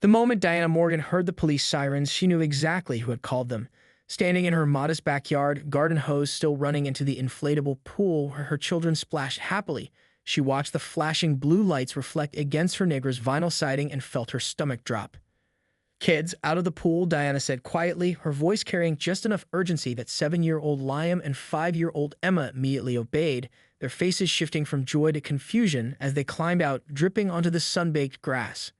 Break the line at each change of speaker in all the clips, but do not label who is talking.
The moment Diana Morgan heard the police sirens, she knew exactly who had called them. Standing in her modest backyard, garden hose still running into the inflatable pool where her children splashed happily, she watched the flashing blue lights reflect against her neighbor's vinyl siding and felt her stomach drop. "Kids, out of the pool," Diana said quietly, her voice carrying just enough urgency that 7-year-old Liam and 5-year-old Emma immediately obeyed, their faces shifting from joy to confusion as they climbed out, dripping onto the sun-baked grass.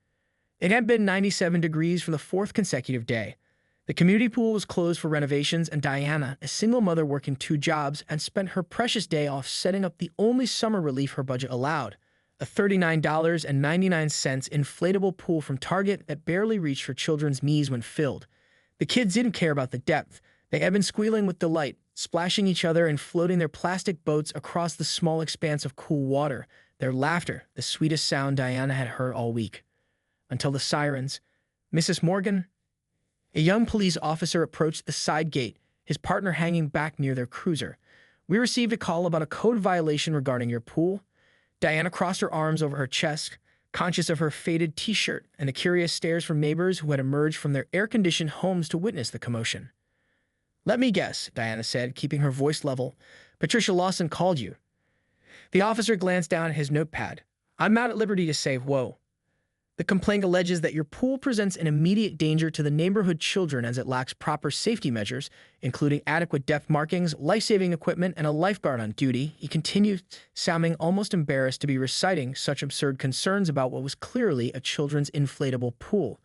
It had been 97 degrees for the fourth consecutive day. The community pool was closed for renovations, and Diana, a single mother working 2 jobs, had spent her precious day off setting up the only summer relief her budget allowed, a $39.99 inflatable pool from Target that barely reached her children's knees when filled. The kids didn't care about the depth. They had been squealing with delight, splashing each other and floating their plastic boats across the small expanse of cool water, their laughter the sweetest sound Diana had heard all week. Until the sirens. "Mrs. Morgan?" A young police officer approached the side gate, his partner hanging back near their cruiser. "We received a call about a code violation regarding your pool." Diana crossed her arms over her chest, conscious of her faded t-shirt and the curious stares from neighbors who had emerged from their air-conditioned homes to witness the commotion. "Let me guess," Diana said, keeping her voice level. "Patricia Lawson called you." The officer glanced down at his notepad. "I'm not at liberty to say whoa. The complaint alleges that your pool presents an immediate danger to the neighborhood children as it lacks proper safety measures, including adequate depth markings, life-saving equipment, and a lifeguard on duty," he continued, sounding almost embarrassed to be reciting such absurd concerns about what was clearly a children's inflatable pool.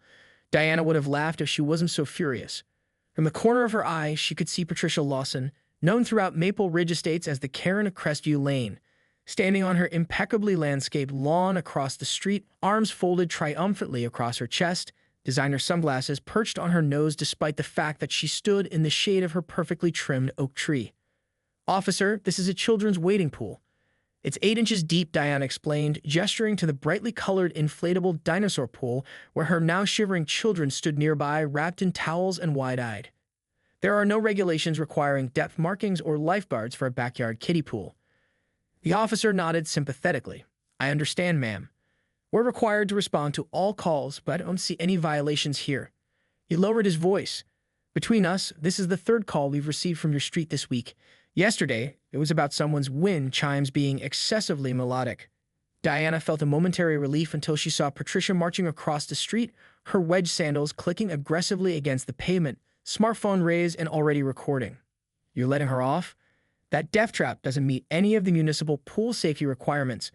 Diana would have laughed if she wasn't so furious. From the corner of her eye, she could see Patricia Lawson, known throughout Maple Ridge Estates as the Karen of Crestview Lane, standing on her impeccably landscaped lawn across the street, arms folded triumphantly across her chest, designer sunglasses perched on her nose despite the fact that she stood in the shade of her perfectly trimmed oak tree. "Officer, this is a children's wading pool. It's 8 inches deep," Diana explained, gesturing to the brightly colored inflatable dinosaur pool where her now shivering children stood nearby, wrapped in towels and wide-eyed. "There are no regulations requiring depth markings or lifeguards for a backyard kiddie pool." The officer nodded sympathetically. "I understand, ma'am. We're required to respond to all calls, but I don't see any violations here." He lowered his voice. "Between us, this is the 3rd call we've received from your street this week. Yesterday, it was about someone's wind chimes being excessively melodic." Diana felt a momentary relief until she saw Patricia marching across the street, her wedge sandals clicking aggressively against the pavement, smartphone raised and already recording. "You're letting her off? That death trap doesn't meet any of the municipal pool safety requirements."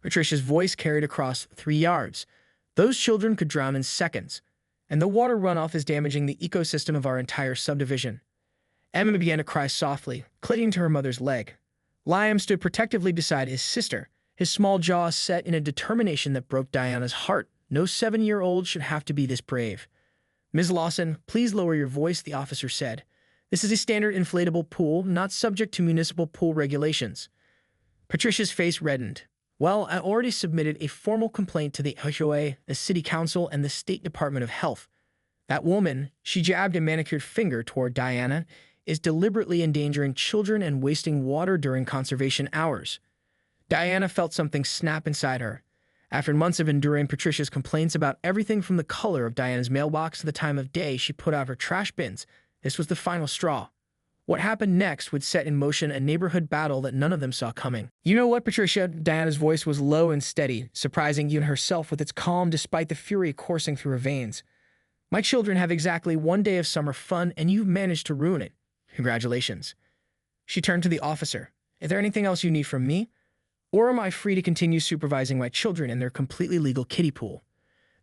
Patricia's voice carried across 3 yards. "Those children could drown in seconds, and the water runoff is damaging the ecosystem of our entire subdivision." Emma began to cry softly, clinging to her mother's leg. Liam stood protectively beside his sister, his small jaw set in a determination that broke Diana's heart. No 7-year-old should have to be this brave. "Ms. Lawson, please lower your voice," the officer said. "This is a standard inflatable pool, not subject to municipal pool regulations." Patricia's face reddened. "Well, I already submitted a formal complaint to the HOA, the City Council, and the State Department of Health. That woman," she jabbed a manicured finger toward Diana, "is deliberately endangering children and wasting water during conservation hours." Diana felt something snap inside her. After months of enduring Patricia's complaints about everything from the color of Diana's mailbox to the time of day she put out her trash bins, this was the final straw. What happened next would set in motion a neighborhood battle that none of them saw coming. "You know what, Patricia?" Diana's voice was low and steady, surprising even herself with its calm despite the fury coursing through her veins. "My children have exactly 1 day of summer fun, and you've managed to ruin it. Congratulations." She turned to the officer. "Is there anything else you need from me? Or am I free to continue supervising my children in their completely legal kiddie pool?"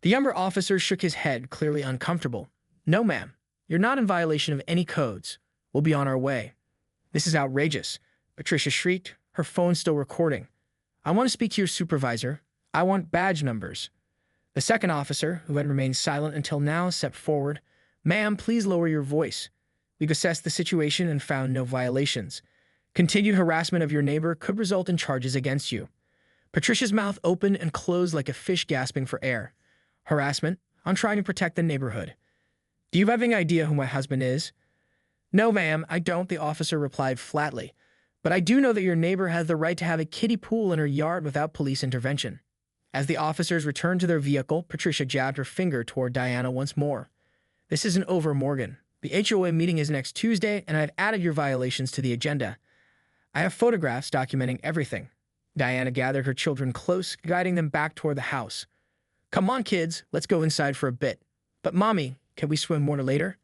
The younger officer shook his head, clearly uncomfortable. "No, ma'am. You're not in violation of any codes. We'll be on our way." "This is outrageous," Patricia shrieked, her phone still recording. "I want to speak to your supervisor. I want badge numbers." The second officer, who had remained silent until now, stepped forward. "Ma'am, please lower your voice. We've assessed the situation and found no violations. Continued harassment of your neighbor could result in charges against you." Patricia's mouth opened and closed like a fish gasping for air. "Harassment? I'm trying to protect the neighborhood." "Do you have any idea who my husband is?" "No, ma'am, I don't," the officer replied flatly. "But I do know that your neighbor has the right to have a kiddie pool in her yard without police intervention." As the officers returned to their vehicle, Patricia jabbed her finger toward Diana once more. "This isn't over, Morgan. The HOA meeting is next Tuesday, and I've added your violations to the agenda. I have photographs documenting everything." Diana gathered her children close, guiding them back toward the house. "Come on, kids, let's go inside for a bit." "But, Mommy, can we swim more later?"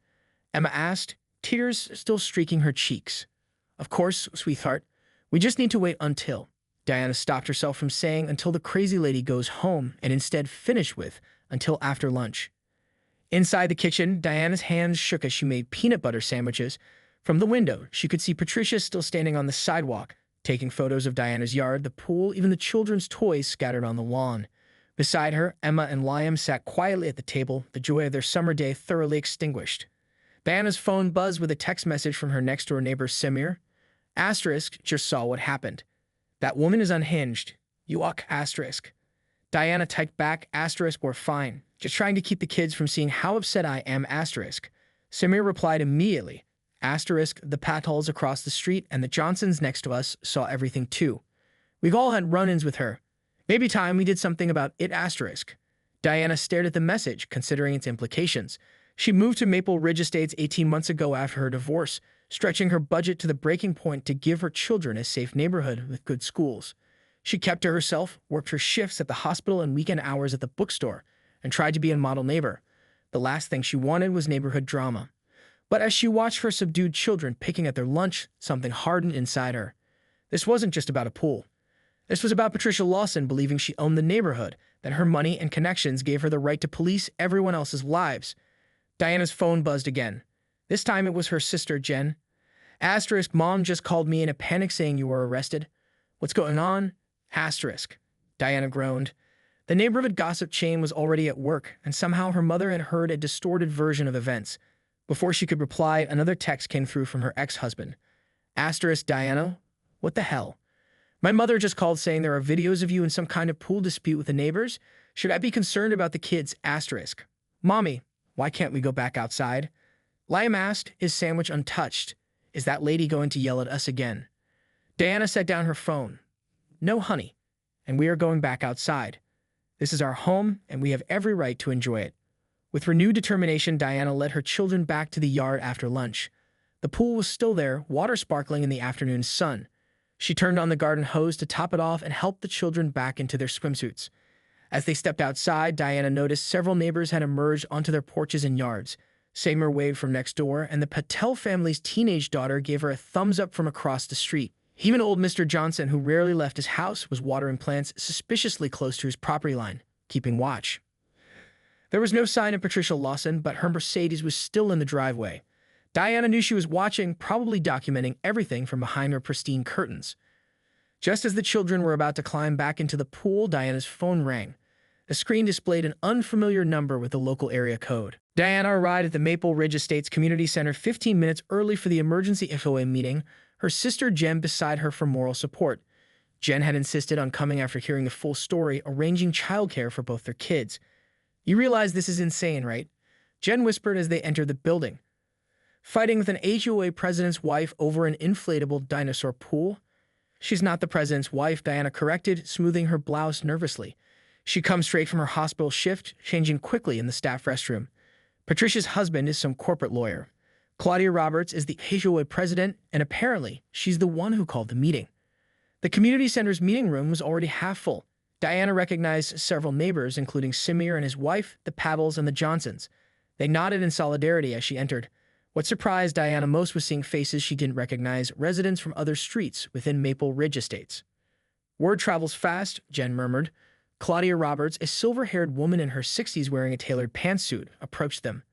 Emma asked, tears still streaking her cheeks. "Of course, sweetheart. We just need to wait until—" Diana stopped herself from saying "until the crazy lady goes home," and instead finished with "until after lunch." Inside the kitchen, Diana's hands shook as she made peanut butter sandwiches. From the window, she could see Patricia still standing on the sidewalk, taking photos of Diana's yard, the pool, even the children's toys scattered on the lawn. Beside her, Emma and Liam sat quietly at the table, the joy of their summer day thoroughly extinguished. Diana's phone buzzed with a text message from her next-door neighbor, Samir. Asterisk just saw what happened. "That woman is unhinged. You uck, asterisk." Diana typed back, asterisk, "We're fine. Just trying to keep the kids from seeing how upset I am, asterisk." Samir replied immediately, asterisk, "The Patholes across the street and the Johnsons next to us saw everything too. We've all had run-ins with her. Maybe time we did something about it, asterisk." Diana stared at the message, considering its implications. She moved to Maple Ridge Estates 18 months ago after her divorce, stretching her budget to the breaking point to give her children a safe neighborhood with good schools. She kept to herself, worked her shifts at the hospital and weekend hours at the bookstore, and tried to be a model neighbor. The last thing she wanted was neighborhood drama. But as she watched her subdued children picking at their lunch, something hardened inside her. This wasn't just about a pool. This was about Patricia Lawson believing she owned the neighborhood, that her money and connections gave her the right to police everyone else's lives. Diana's phone buzzed again. This time it was her sister, Jen. Asterisk, "Mom just called me in a panic saying you were arrested." "What's going on?" Asterisk. Diana groaned. The neighborhood gossip chain was already at work, and somehow her mother had heard a distorted version of events. Before she could reply, another text came through from her ex-husband. Asterisk, "Diana, what the hell? My mother just called saying there are videos of you in some kind of pool dispute with the neighbors. Should I be concerned about the kids?" Asterisk. "Mommy, why can't we go back outside?" Liam asked, his sandwich untouched. "Is that lady going to yell at us again?" Diana set down her phone. "No, honey, and we are going back outside. This is our home, and we have every right to enjoy it." With renewed determination, Diana led her children back to the yard after lunch. The pool was still there, water sparkling in the afternoon sun. She turned on the garden hose to top it off and helped the children back into their swimsuits. As they stepped outside, Diana noticed several neighbors had emerged onto their porches and yards. Samir waved from next door, and the Patel family's teenage daughter gave her a thumbs up from across the street. Even old Mr. Johnson, who rarely left his house, was watering plants suspiciously close to his property line, keeping watch. There was no sign of Patricia Lawson, but her Mercedes was still in the driveway. Diana knew she was watching, probably documenting everything from behind her pristine curtains. Just as the children were about to climb back into the pool, Diana's phone rang. The screen displayed an unfamiliar number with the local area code. Diana arrived at the Maple Ridge Estates Community Center 15 minutes early for the emergency HOA meeting, her sister Jen beside her for moral support. Jen had insisted on coming after hearing the full story, arranging childcare for both their kids. "You realize this is insane, right?" Jen whispered as they entered the building. "Fighting with an HOA president's wife over an inflatable dinosaur pool?" "She's not the president's wife," Diana corrected, smoothing her blouse nervously. She comes straight from her hospital shift, changing quickly in the staff restroom. Patricia's husband is some corporate lawyer. Claudia Roberts is the HOA president, and apparently, she's the one who called the meeting. The community center's meeting room was already half full. Diana recognized several neighbors, including Samir and his wife, the Paddles, and the Johnsons. They nodded in solidarity as she entered. What surprised Diana most was seeing faces she didn't recognize, residents from other streets within Maple Ridge Estates. "Word travels fast," Jen murmured. Claudia Roberts, a silver-haired woman in her 60s wearing a tailored pantsuit, approached them.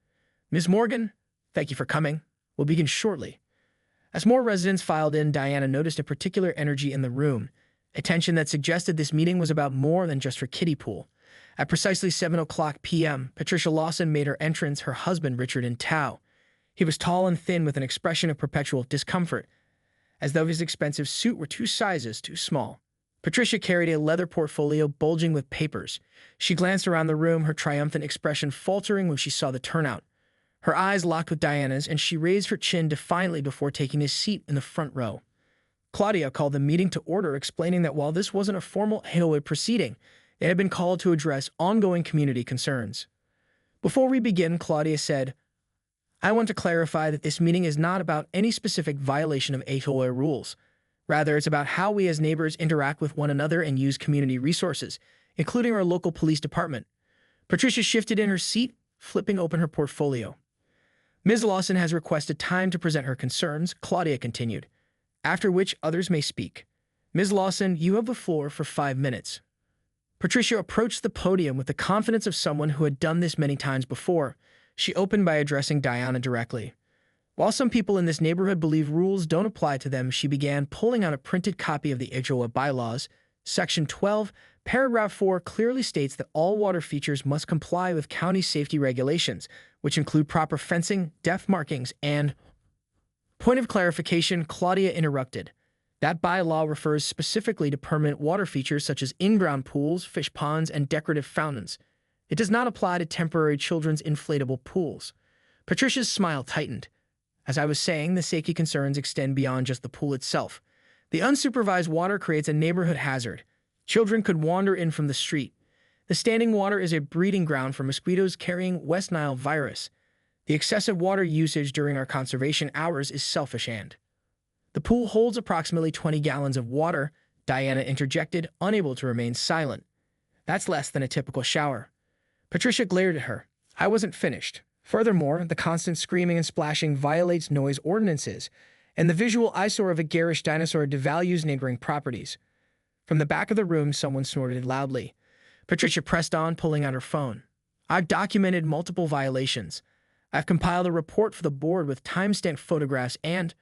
"Ms. Morgan, thank you for coming. We'll begin shortly." As more residents filed in, Diana noticed a particular energy in the room, a tension that suggested this meeting was about more than just her kiddie pool. At precisely 7:00 p.m., Patricia Lawson made her entrance, her husband Richard in tow. He was tall and thin with an expression of perpetual discomfort, as though his expensive suit were 2 sizes too small. Patricia carried a leather portfolio bulging with papers. She glanced around the room, her triumphant expression faltering when she saw the turnout. Her eyes locked with Diana's, and she raised her chin defiantly before taking a seat in the front row. Claudia called the meeting to order, explaining that while this wasn't a formal HOA proceeding, They had been called to address ongoing community concerns. Before we begin, Claudia said, I want to clarify that this meeting is not about any specific violation of HOA rules. Rather, it's about how we as neighbors interact with one another and use community resources, including our local police department. Patricia shifted in her seat, flipping open her portfolio. Ms. Lawson has requested time to present her concerns, Claudia continued, after which others may speak. Ms. Lawson, you have the floor for 5 minutes. Patricia approached the podium with the confidence of someone who had done this many times before. She opened by addressing Diana directly. While some people in this neighborhood believe rules don't apply to them, she began pulling out a printed copy of the HOA bylaws. Section 12, paragraph 4 clearly states that all water features must comply with county safety regulations, which include proper fencing, depth markings, and... Point of clarification, Claudia interrupted. That bylaw refers specifically to permanent water features such as in-ground pools, fish ponds, and decorative fountains. It does not apply to temporary children's inflatable pools. Patricia's smile tightened. As I was saying, the safety concerns extend beyond just the pool itself. The unsupervised water creates a neighborhood hazard. Children could wander in from the street. The standing water is a breeding ground for mosquitoes carrying West Nile virus. The excessive water usage during our conservation hours is selfish and... The pool holds approximately 20 gallons of water, Diana interjected, unable to remain silent. That's less than a typical shower. Patricia glared at her. I wasn't finished. Furthermore, the constant screaming and splashing violates noise ordinances, and the visual eyesore of a garish dinosaur devalues neighboring properties. From the back of the room, someone snorted loudly. Patricia pressed on, pulling out her phone. I've documented multiple violations. I've compiled a report for the board with time-stamped photographs and...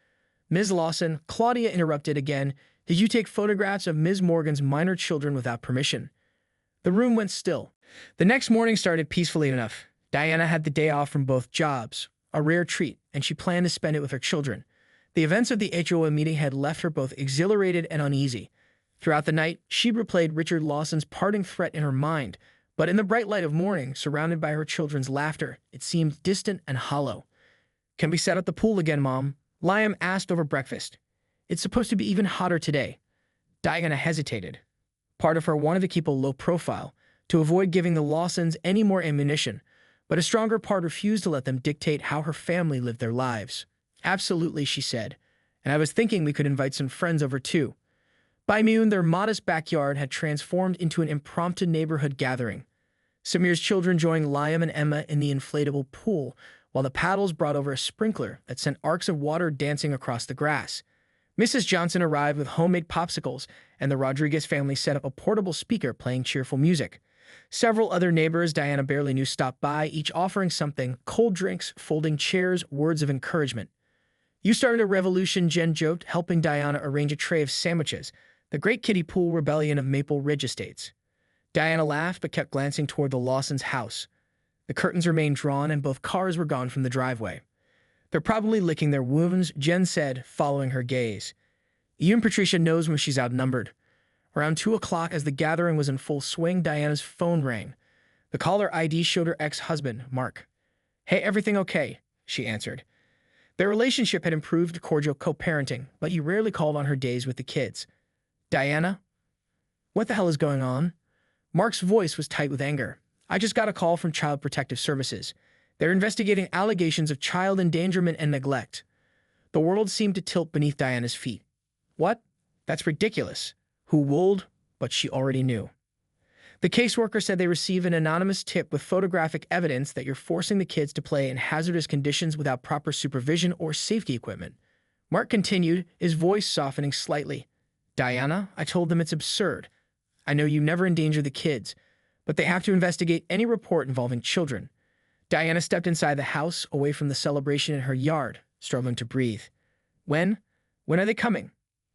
Ms. Lawson, Claudia interrupted again. Did you take photographs of Ms. Morgan's minor children without permission? The room went still. The next morning started peacefully enough. Diana had the day off from both jobs, a rare treat, and she planned to spend it with her children. The events of the HOA meeting had left her both exhilarated and uneasy. Throughout the night, she replayed Richard Lawson's parting threat in her mind, but in the bright light of morning, surrounded by her children's laughter, it seemed distant and hollow. Can we set up the pool again, Mom? Liam asked over breakfast. It's supposed to be even hotter today. Diana hesitated. Part of her wanted to keep a low profile, to avoid giving the Lawsons any more ammunition, but a stronger part refused to let them dictate how her family lived their lives. Absolutely, she said, and I was thinking we could invite some friends over too. By noon, their modest backyard had transformed into an impromptu neighborhood gathering. Samir's children joined Liam and Emma in the inflatable pool, while the paddles brought over a sprinkler that sent arcs of water dancing across the grass. Mrs. Johnson arrived with homemade popsicles, and the Rodriguez family set up a portable speaker playing cheerful music. Several other neighbors Diana barely knew stopped by, each offering something: cold drinks, folding chairs, words of encouragement. You started a revolution, Jen joked, helping Diana arrange a tray of sandwiches, the Great Kiddie Pool Rebellion of Maple Ridge Estates. Diana laughed but kept glancing toward the Lawsons' house. The curtains remained drawn and both cars were gone from the driveway. They're probably licking their wounds, Jen said, following her gaze. Even Patricia knows when she's outnumbered. Around 2 o'clock, as the gathering was in full swing, Diana's phone rang. The caller ID showed her ex-husband, Mark. Hey, everything okay? She answered. Their relationship had improved to cordial co-parenting, but he rarely called on her days with the kids. Diana? What the hell is going on? Mark's voice was tight with anger. I just got a call from Child Protective Services. They're investigating allegations of child endangerment and neglect. The world seemed to tilt beneath Diana's feet. What? That's ridiculous. Who would? But she already knew. The caseworker said they received an anonymous tip with photographic evidence that you're forcing the kids to play in hazardous conditions without proper supervision or safety equipment. Mark continued, his voice softening slightly. Diana, I told them it's absurd. I know you never endanger the kids, but they have to investigate any report involving children. Diana stepped inside the house, away from the celebration in her yard, struggling to breathe. When? When are they coming?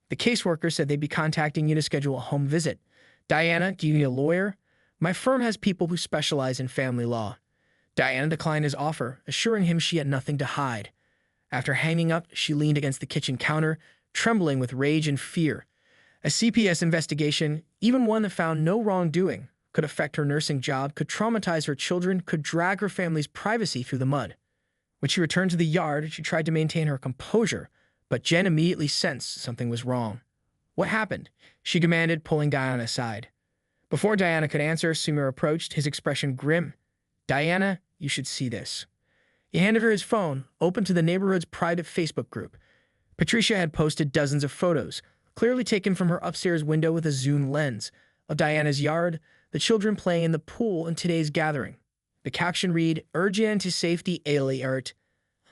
The caseworker said they'd be contacting you to schedule a home visit. Diana, do you need a lawyer? My firm has people who specialize in family law. Diana declined his offer, assuring him she had nothing to hide. After hanging up, she leaned against the kitchen counter, trembling with rage and fear. A CPS investigation, even one that found no wrongdoing, could affect her nursing job, could traumatize her children, could drag her family's privacy through the mud. When she returned to the yard, she tried to maintain her composure, but Jen immediately sensed something was wrong. What happened? She demanded, pulling Diana aside. Before Diana could answer, Sumir approached, his expression grim. "Diana, you should see this." He handed her his phone, open to the neighborhood's private Facebook group. Patricia had posted dozens of photos, clearly taken from her upstairs window with a zoom lens, of Diana's yard, the children playing in the pool in today's gathering. The caption read, "Urgent to safety alert.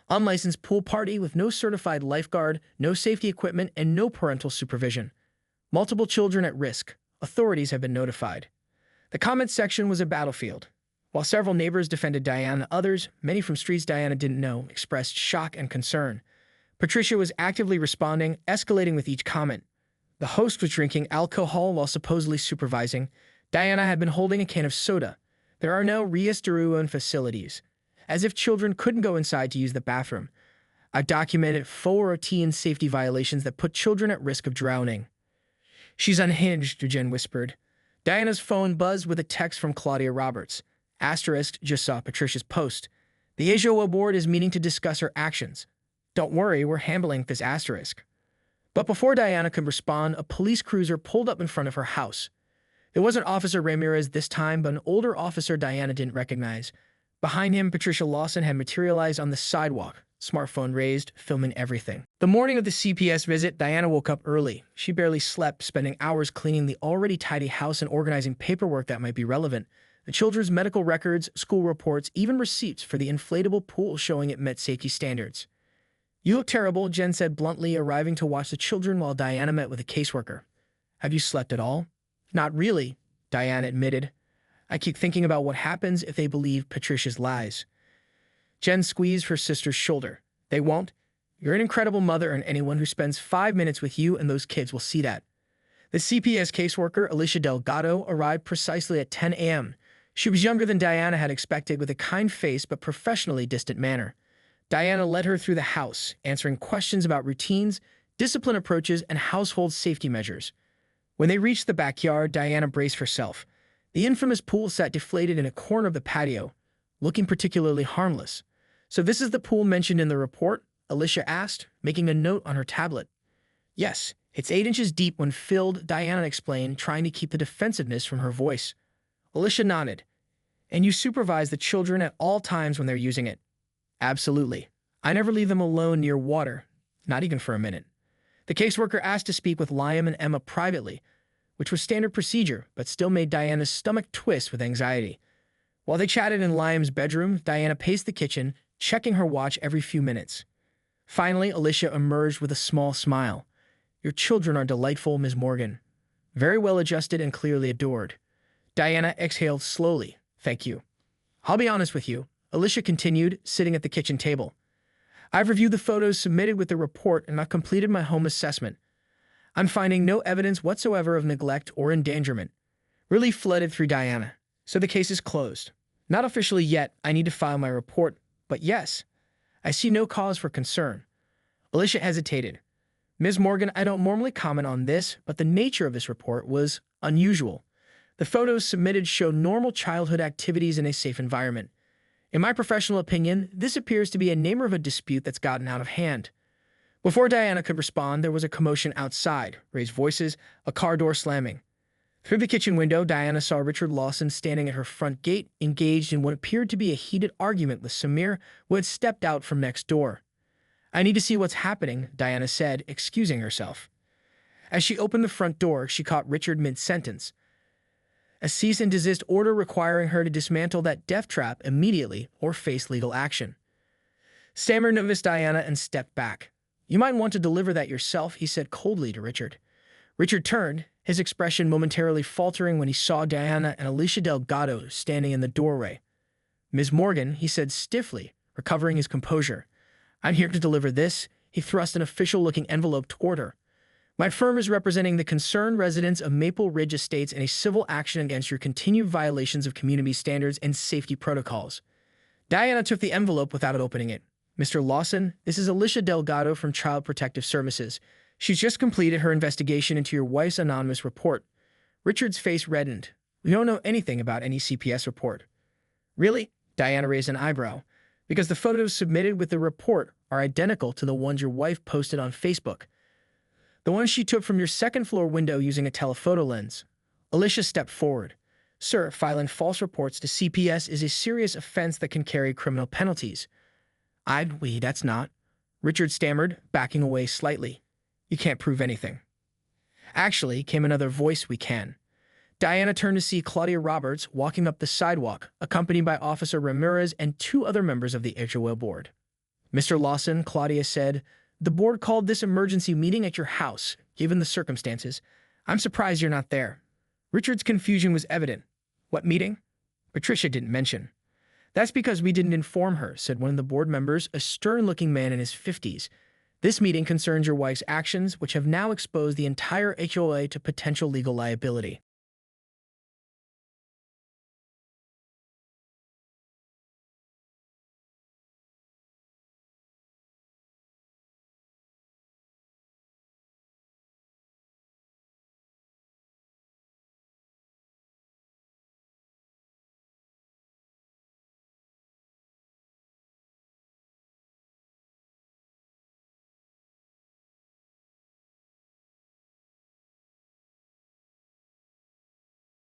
Unlicensed pool party with no certified lifeguard, no safety equipment, and no parental supervision. Multiple children at risk. Authorities have been notified." The comment section was a battlefield. While several neighbors defended Diana, others, many from streets Diana didn't know, expressed shock and concern. Patricia was actively responding, escalating with each comment. The host was drinking alcohol while supposedly supervising. Diana had been holding a can of soda. There are no restaurant facilities. As if children couldn't go inside to use the bathroom. I documented 4 teen safety violations that put children at risk of drowning. "She's unhinged," Jen whispered. Diana's phone buzzed with a text from Claudia Roberts. Asterisk just saw Patricia's post. "The ASIO board is meeting to discuss her actions. Don't worry, we're handling this asterisk." But before Diana could respond, a police cruiser pulled up in front of her house. It wasn't Officer Ramirez this time, but an older officer Diana didn't recognize. Behind him, Patricia Lawson had materialized on the sidewalk, smartphone raised, filming everything. The morning of the CPS visit, Diana woke up early. She barely slept, spending hours cleaning the already tidy house and organizing paperwork that might be relevant. The children's medical records, school reports, even receipts for the inflatable pool showing it met safety standards. "You look terrible," Jen said bluntly, arriving to watch the children while Diana met with a caseworker. "Have you slept at all?" "Not really," Diana admitted. "I keep thinking about what happens if they believe Patricia's lies." Jen squeezed her sister's shoulder. "They won't. You're an incredible mother, and anyone who spends 5 minutes with you and those kids will see that." The CPS caseworker, Alicia Delgado, arrived precisely at 10 a.m. She was younger than Diana had expected, with a kind face but professionally distant manner. Diana led her through the house, answering questions about routines, discipline approaches, and household safety measures. When they reached the backyard, Diana braced herself. The infamous pool sat deflated in a corner of the patio, looking particularly harmless. "So this is the pool mentioned in the report?" Alicia asked, making a note on her tablet. "Yes, it's 8 inches deep when filled," Diana explained, trying to keep the defensiveness from her voice. Alicia nodded. "And you supervise the children at all times when they're using it?" "Absolutely. I never leave them alone near water, not even for a minute." The caseworker asked to speak with Liam and Emma privately, which was standard procedure, but still made Diana's stomach twist with anxiety. While they chatted in Liam's bedroom, Diana paced the kitchen, checking her watch every few minutes. Finally, Alicia emerged with a small smile. "Your children are delightful, Ms. Morgan. Very well adjusted and clearly adored." Diana exhaled slowly. "Thank you." "I'll be honest with you," Alicia continued, sitting at the kitchen table. "I've reviewed the photos submitted with the report and I've completed my home assessment. I'm finding no evidence whatsoever of neglect or endangerment." Relief flooded through Diana. "So the case is closed." "Not officially yet. I need to file my report. But yes, I see no cause for concern." Alicia hesitated. "Ms. Morgan, I don't normally comment on this, but the nature of this report was unusual. The photos submitted show normal childhood activities in a safe environment. In my professional opinion, this appears to be a neighborhood dispute that's gotten out of hand." Before Diana could respond, there was a commotion outside, raised voices, a car door slamming. Through the kitchen window, Diana saw Richard Lawson standing at her front gate, engaged in what appeared to be a heated argument with Samir, who had stepped out from next door. "I need to see what's happening," Diana said, excusing herself. As she opened the front door, she caught Richard mid-sentence. A cease and desist order requiring her to dismantle that death trap immediately or face legal action. Stammered noticed Diana and stepped back. "You might want to deliver that yourself," he said coldly to Richard. Richard turned, his expression momentarily faltering when he saw Diana and Alicia Delgado standing in the doorway. "Ms. Morgan," he said stiffly, recovering his composure. "I'm here to deliver this." He thrust an official-looking envelope toward her. "My firm is representing the concerned residents of Maple Ridge Estates in a civil action against your continued violations of community standards and safety protocols." Diana took the envelope without opening it. "Mr. Lawson, this is Alicia Delgado from Child Protective Services. She's just completed her investigation into your wife's anonymous report." Richard's face reddened. "We don't know anything about any CPS report." "Really?" Diana raised an eyebrow. "Because the photos submitted with the report are identical to the ones your wife posted on Facebook. The ones she took from your second-floor window using a telephoto lens." Alicia stepped forward. Sir, filing false reports to CPS is a serious offense that can carry criminal penalties. That's not. Richard stammered, backing away slightly. You can't prove anything. Actually, came another voice, we can. Diana turned to see Claudia Roberts walking up the sidewalk, accompanied by Officer Ramirez and two other members of the HOA board. Mr. Lawson, Claudia said, the board called this emergency meeting at your house, given the circumstances. I'm surprised you're not there. Richard's confusion was evident. What meeting? Patricia didn't mention. That's because we didn't inform her, said one of the board members, a stern-looking man in his 50s. This meeting concerns your wife's actions, which have now exposed the entire HOA to potential legal liability.